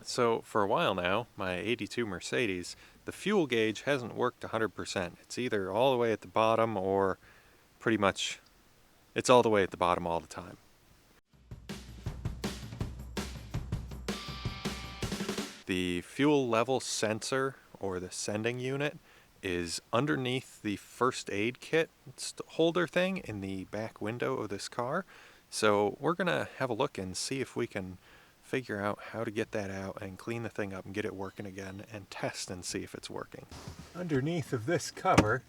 So for a while now, my 82 Mercedes, the fuel gauge hasn't worked 100%. It's either all the way at the bottom or pretty much it's all the way at the bottom all the time. The fuel level sensor, or the sending unit, is underneath the first aid kit holder thing in the back window of this car. So we're gonna have a look and see if we can figure out how to get that out and clean the thing up and get it working again and test and see if it's working. Underneath of this cover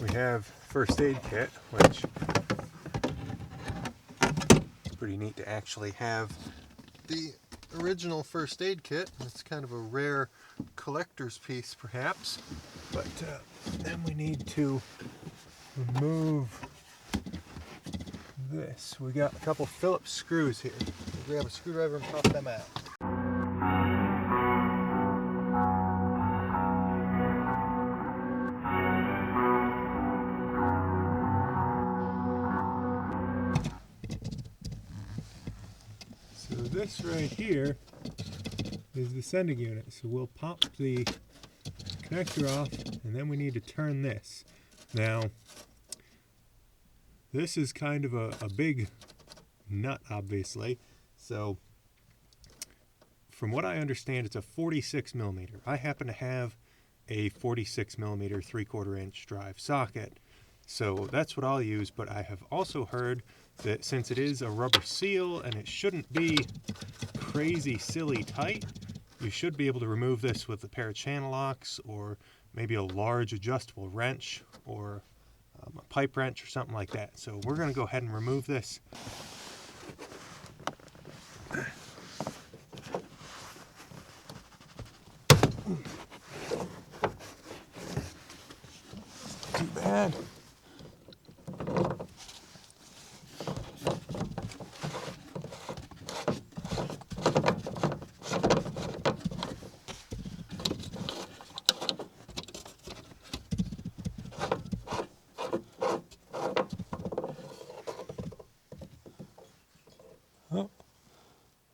we have first aid kit, which is pretty neat to actually have the original first aid kit. It's kind of a rare collector's piece perhaps, but then we need to remove this. We got a couple fillup screws here. We'll grab a screwdriver and pop them out. So this right here is the sending unit. So we'll pop the connector off and then we need to turn this. Now this is kind of a big nut, obviously. So from what I understand, it's a 46 millimeter. I happen to have a 46 millimeter 3/4 inch drive socket. So that's what I'll use, but I have also heard that since it is a rubber seal and it shouldn't be crazy silly tight, you should be able to remove this with a pair of channel locks or maybe a large adjustable wrench or a pipe wrench or something like that. So we're going to go ahead and remove this. Too bad. Oh,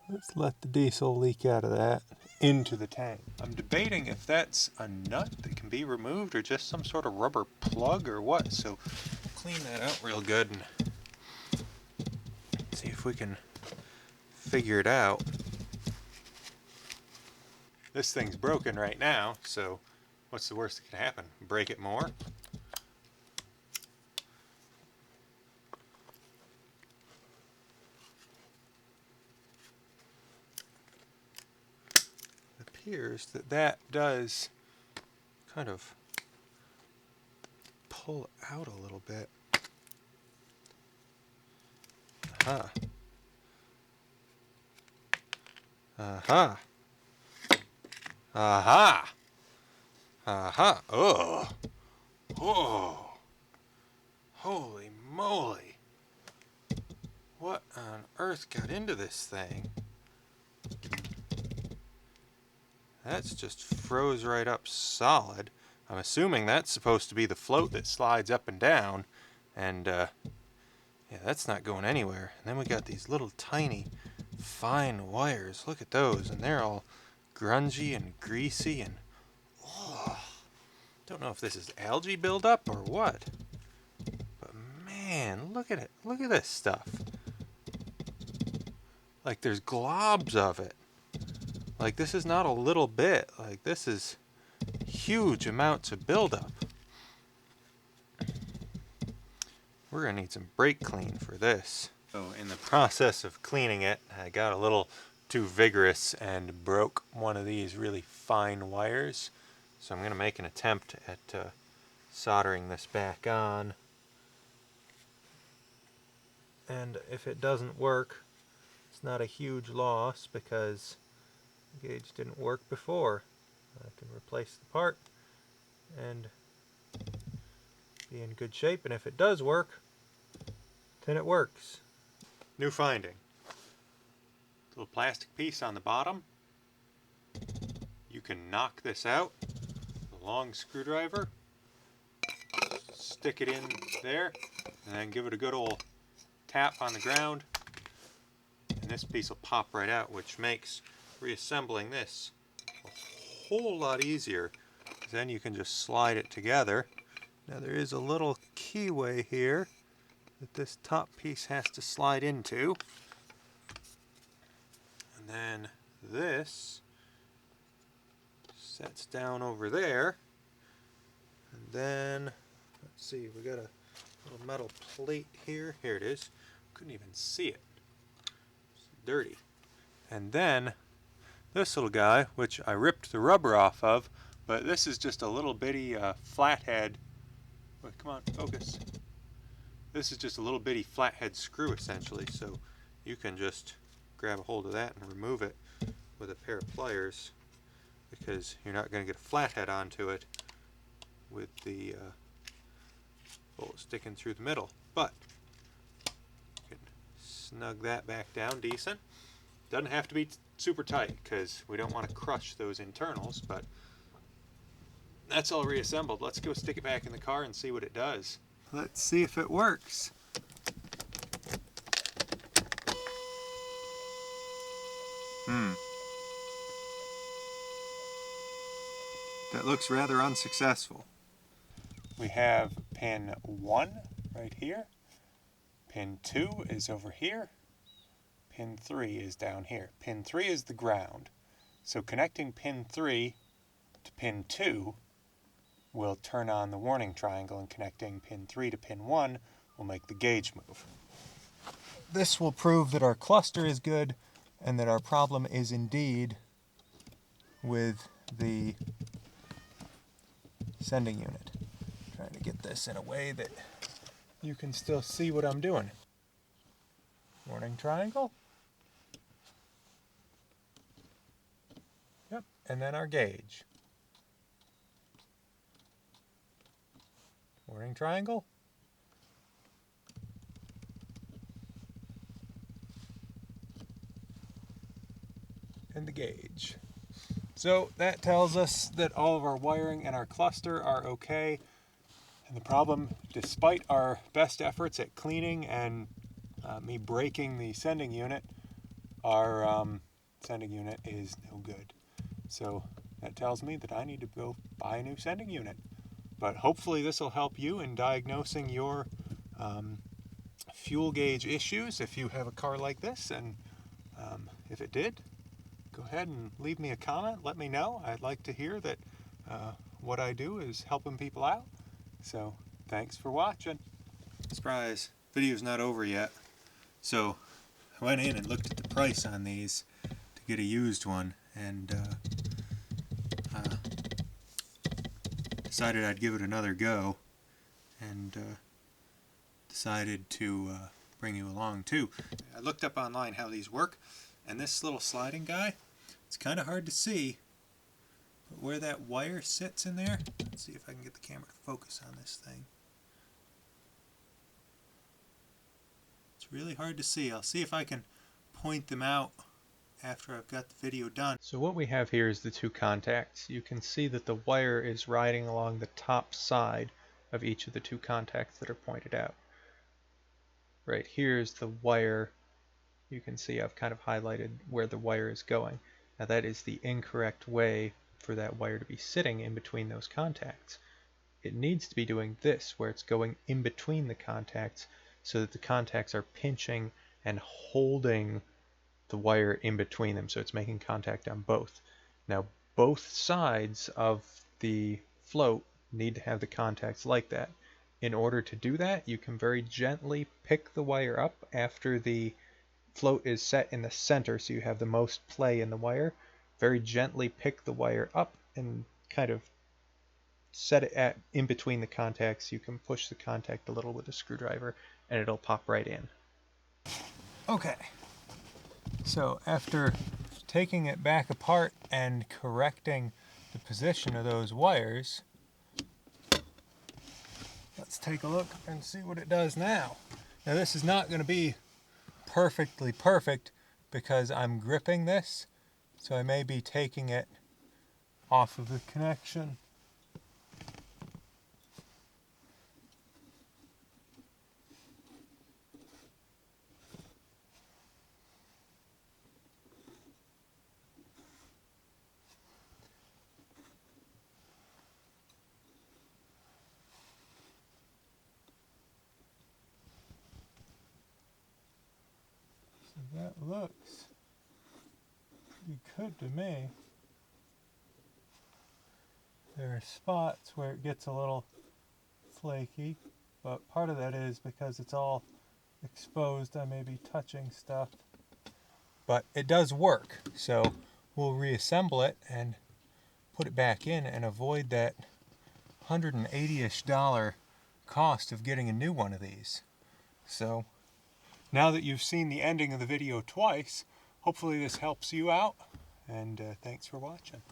let's let the diesel leak out of that into the tank. I'm debating if that's a nut that can be removed or just some sort of rubber plug or what. So clean that out real good and see if we can figure it out. This thing's broken right now, so what's the worst that can happen? Break it more? Appears that does kind of pull out a little bit. Aha. Aha. Aha. Aha. Oh. Oh. Holy moly. What on earth got into this thing? That's just froze right up solid. I'm assuming that's supposed to be the float that slides up and down, and yeah, that's not going anywhere. And then we got these little tiny fine wires. Look at those, and they're all grungy and greasy and don't know if this is algae buildup or what, but man, look at it. Look at this stuff. Like there's globs of it. Like this is not a little bit, like this is huge amounts of buildup. We're gonna need some brake clean for this. So in the process of cleaning it, I got a little too vigorous and broke one of these really fine wires. So I'm gonna make an attempt at soldering this back on. And if it doesn't work, it's not a huge loss because the gauge didn't work before. I can replace the part and be in good shape, and if it does work, then it works. New finding. Little plastic piece on the bottom. You can knock this out with a long screwdriver, stick it in there, and then give it a good old tap on the ground, and this piece will pop right out, which makes reassembling this a whole lot easier. Then you can just slide it together. Now there is a little keyway here that this top piece has to slide into. And then this sets down over there. And then, let's see, we got a little metal plate here. Here it is. Couldn't even see it. It's dirty. And then this little guy, which I ripped the rubber off of, but this is just a little bitty flathead. Wait, come on, focus. This is just a little bitty flathead screw essentially, so you can just grab a hold of that and remove it with a pair of pliers, because you're not going to get a flathead onto it with the bolt sticking through the middle. But you can snug that back down decent. Doesn't have to be super tight because we don't want to crush those internals, but that's all reassembled. Let's go stick it back in the car and see what it does. Let's see if it works. That looks rather unsuccessful. We have pin 1 right here. Pin 2 is over here. Pin 3 is down here. Pin 3 is the ground. So connecting pin 3 to pin 2 will turn on the warning triangle, and connecting pin 3 to pin 1 will make the gauge move. This will prove that our cluster is good and that our problem is indeed with the sending unit. I'm trying to get this in a way that you can still see what I'm doing. Warning triangle. Yep, and then our gauge. Warning triangle. And the gauge. So that tells us that all of our wiring and our cluster are okay. And the problem, despite our best efforts at cleaning and me breaking the sending unit, our sending unit is no good. So that tells me that I need to go buy a new sending unit. But hopefully this will help you in diagnosing your fuel gauge issues if you have a car like this. And if it did, go ahead and leave me a comment. Let me know. I'd like to hear that what I do is helping people out. So thanks for watching. Surprise, video's not over yet. So I went in and looked at the price on these to get a used one, and decided I'd give it another go, and decided to bring you along too. I looked up online how these work, and this little sliding guy, it's kind of hard to see, but where that wire sits in there, let's see if I can get the camera to focus on this thing. It's really hard to see. I'll see if I can point them out after I've got the video done. So what we have here is the two contacts. You can see that the wire is riding along the top side of each of the two contacts that are pointed out. Right here is the wire. You can see I've kind of highlighted where the wire is going. Now that is the incorrect way for that wire to be sitting in between those contacts. It needs to be doing this, where it's going in between the contacts so that the contacts are pinching and holding the wire in between them, so it's making contact on both. Now both sides of the float need to have the contacts like that. In order to do that, you can very gently pick the wire up after the float is set in the center, so you have the most play in the wire. Very gently pick the wire up and kind of set it at in between the contacts. You can push the contact a little with a screwdriver and it'll pop right in. Okay. So after taking it back apart and correcting the position of those wires, let's take a look and see what it does now. Now this is not going to be perfectly perfect because I'm gripping this, so I may be taking it off of the connection. that looks pretty good to me. There are spots where it gets a little flaky, but part of that is because it's all exposed. I may be touching stuff, but it does work. So we'll reassemble it and put it back in and avoid that $180-ish cost of getting a new one of these. So now that you've seen the ending of the video twice, hopefully this helps you out, and thanks for watching.